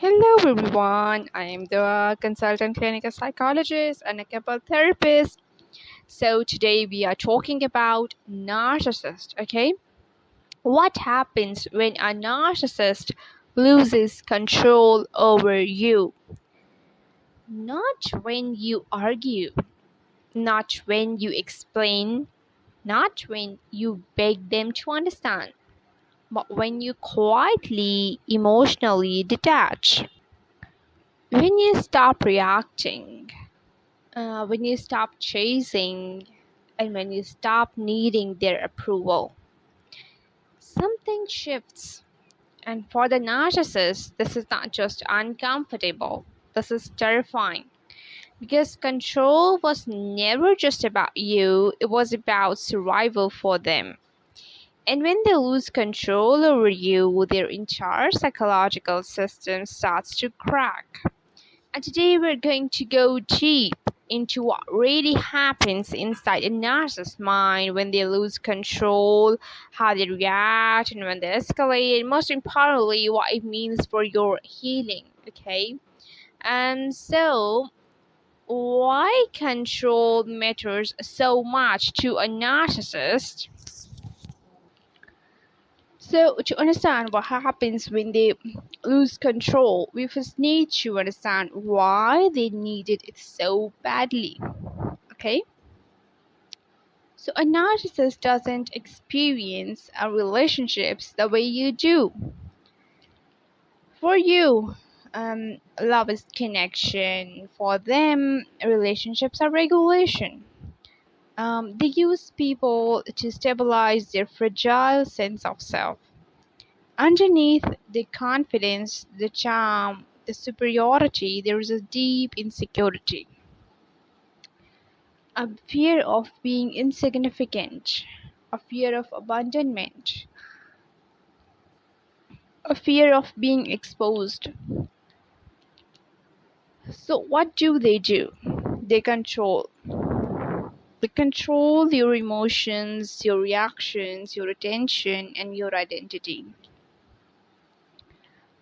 Hello everyone, I am the consultant clinical psychologist and a couple therapist. So today we are talking about narcissist, okay? What happens when a narcissist loses control over you? Not when you argue, not when you explain, not when you beg them to understand, but when you quietly, emotionally detach. When you stop reacting, when you stop chasing, and when you stop needing their approval, something shifts. And for the narcissist, this is not just uncomfortable, this is terrifying. Because control was never just about you, it was about survival for them. And when they lose control over you, their entire psychological system starts to crack. And today we're going to go deep into what really happens inside a narcissist's mind when they lose control, how they react, and when they escalate, and most importantly, what it means for your healing. Okay? And so, why control matters so much to a narcissist? So, to understand what happens when they lose control, we first need to understand why they needed it so badly. Okay? So, a narcissist doesn't experience relationships the way you do. For you, love is connection. For them, relationships are regulation. They use people to stabilize their fragile sense of self. Underneath the confidence, the charm, the superiority, there is a deep insecurity, a fear of being insignificant, a fear of abandonment, a fear of being exposed. So, what do? They control. They control your emotions, your reactions, your attention, and your identity.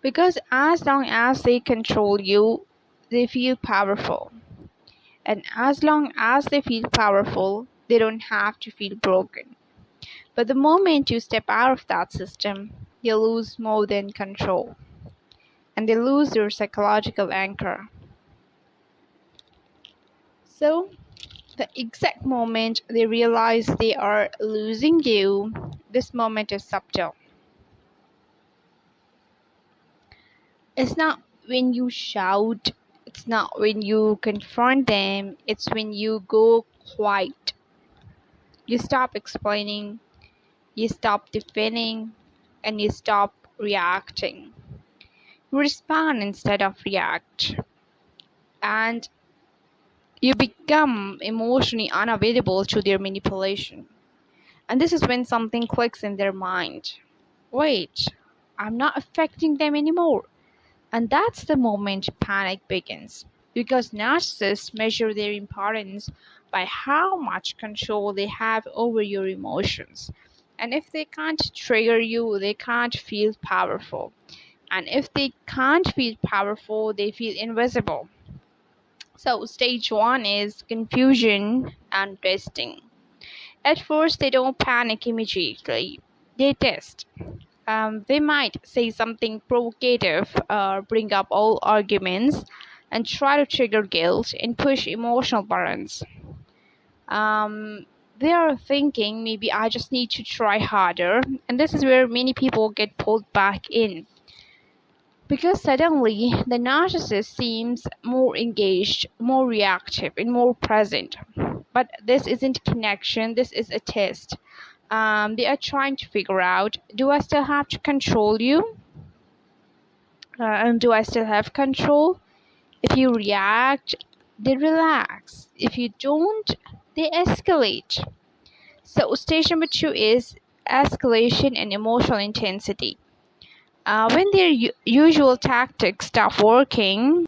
Because as long as they control you, they feel powerful. And as long as they feel powerful, they don't have to feel broken. But the moment you step out of that system, they lose more than control. And they lose their psychological anchor. So, the exact moment they realize they are losing you, this moment is subtle. It's not when you shout, it's not when you confront them, it's when you go quiet. You stop explaining, you stop defending, and you stop reacting. You respond instead of react. And you become emotionally unavailable to their manipulation. And this is when something clicks in their mind. Wait, I'm not affecting them anymore. And that's the moment panic begins. Because narcissists measure their importance by how much control they have over your emotions. And if they can't trigger you, they can't feel powerful. And if they can't feel powerful, they feel invisible. So, stage one is confusion and testing. At first, they don't panic immediately, they test. They might say something provocative, bring up old arguments, and try to trigger guilt and push emotional buttons. They are thinking maybe I just need to try harder, and this is where many people get pulled back in. Because suddenly the narcissist seems more engaged, more reactive, and more present. But this isn't connection, this is a test. They are trying to figure out, do I still have to control you? And do I still have control? If you react, they relax. If you don't, they escalate. So stage number two is escalation and emotional intensity. When their usual tactics stop working,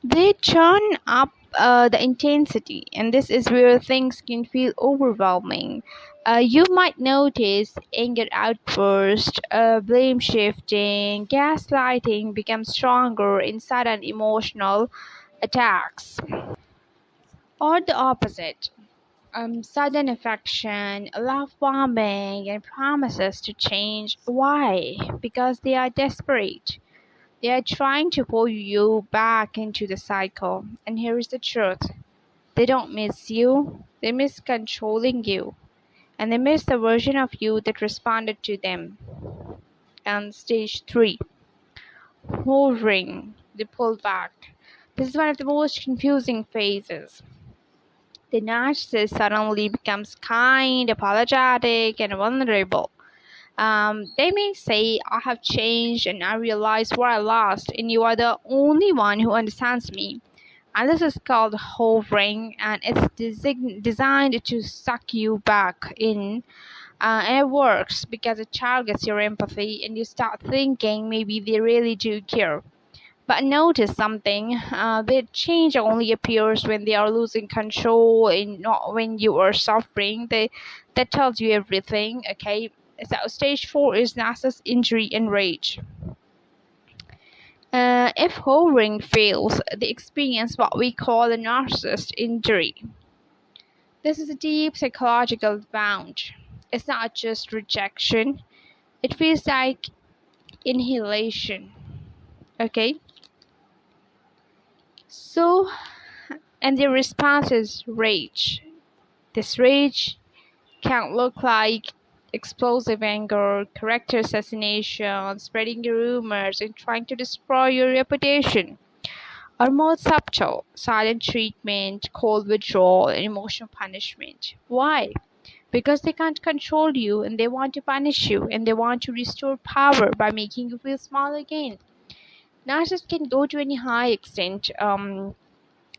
they turn up the intensity, and this is where things can feel overwhelming. You might notice anger outbursts, blame shifting, gaslighting becomes stronger in sudden emotional attacks. Or the opposite, sudden affection, love bombing, and promises to change. Why? Because they are desperate. They are trying to pull you back into the cycle. And here is the truth: they don't miss you, they miss controlling you, and they miss the version of you that responded to them. And stage 3, hoovering, the pullback. This is one of the most confusing phases. The narcissist suddenly becomes kind, apologetic, and vulnerable. They may say, I have changed and I realized what I lost, and you are the only one who understands me. And this is called hovering, and it's designed to suck you back in. And it works because it targets your empathy, and you start thinking maybe they really do care. But notice something, the change only appears when they are losing control and not when you are suffering. That tells you everything, okay? So stage 4 is narcissist injury and rage. If hovering fails, they experience what we call a narcissist injury. This is a deep psychological wound. It's not just rejection, it feels like annihilation, okay? So, and the response is rage. This rage can look like explosive anger, character assassination, spreading rumors, and trying to destroy your reputation. Or more subtle, silent treatment, cold withdrawal, and emotional punishment. Why? Because they can't control you and they want to punish you and they want to restore power by making you feel small again. Narcissists can go to any high extent.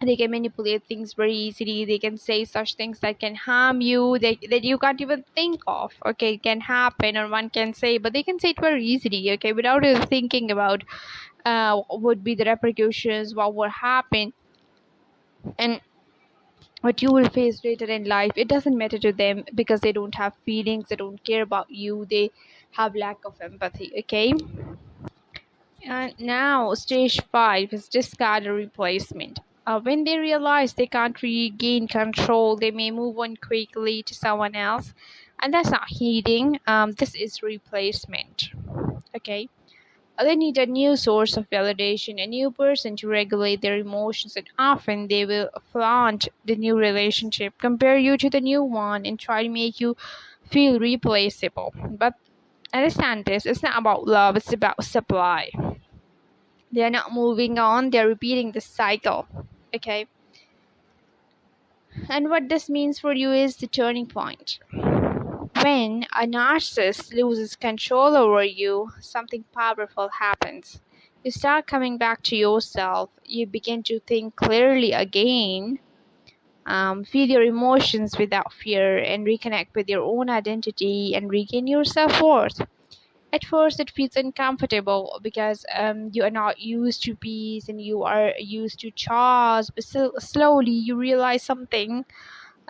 They can manipulate things very easily. They can say such things that can harm you, that you can't even think of. Okay, it can happen, or one can say, but they can say it very easily. Okay, without even thinking about what would be the repercussions, what would happen, and what you will face later in life. It doesn't matter to them because they don't have feelings. They don't care about you. They have lack of empathy. Okay. And now, stage 5 is discard or replacement. When they realize they can't regain control, they may move on quickly to someone else. And that's not healing, this is replacement. Okay? They need a new source of validation, a new person to regulate their emotions, and often they will flaunt the new relationship, compare you to the new one, and try to make you feel replaceable. But understand this, it's not about love, it's about supply. They are not moving on, they're repeating the cycle. Okay. And what this means for you is the turning point. When a narcissist loses control over you, something powerful happens. You start coming back to yourself. You begin to think clearly again, feel your emotions without fear, and reconnect with your own identity and regain your self-worth. At first, it feels uncomfortable because you are not used to peace and you are used to chores. But slowly, you realize something.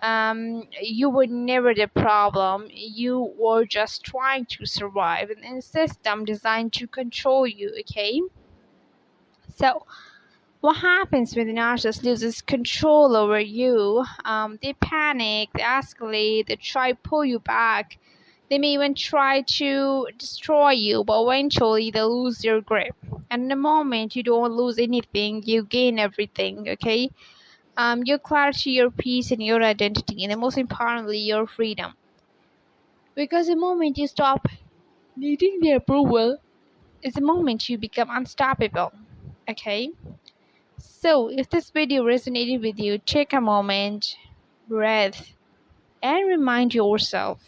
You were never the problem. You were just trying to survive in a system designed to control you. Okay. So, what happens when the narcissist loses control over you? They panic, they escalate, they try to pull you back. They may even try to destroy you, but eventually they lose their grip. And in the moment you don't lose anything, you gain everything, okay? Your clarity, your peace, and your identity, and most importantly, your freedom. Because the moment you stop needing their approval is the moment you become unstoppable, okay? So, if this video resonated with you, take a moment, breathe, and remind yourself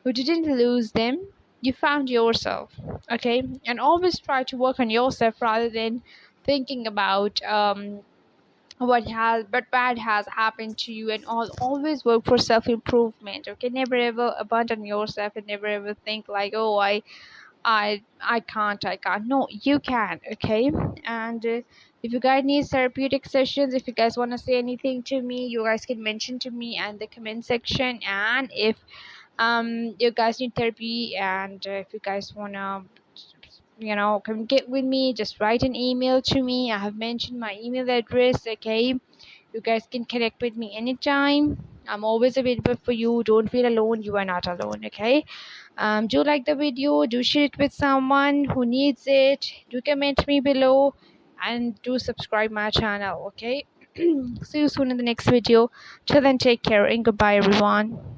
you didn't lose them, you found yourself. Okay, and always try to work on yourself rather than thinking about what bad has happened to you, and always work for self-improvement. Okay, never ever abandon yourself and never ever think like, oh, I can't. No, you can. Okay. And if you guys need therapeutic sessions, if you guys want to say anything to me, you guys can mention to me in the comment section. And if You guys need therapy, and if you guys wanna communicate with me, just write an email to me. I have mentioned my email address. Okay, you guys can connect with me anytime. I'm always available for you. Don't feel alone. You are not alone. Okay. Do like the video, do share it with someone who needs it, do comment me below, and do subscribe my channel. Okay. See you soon in the next video. Till then, take care and goodbye everyone.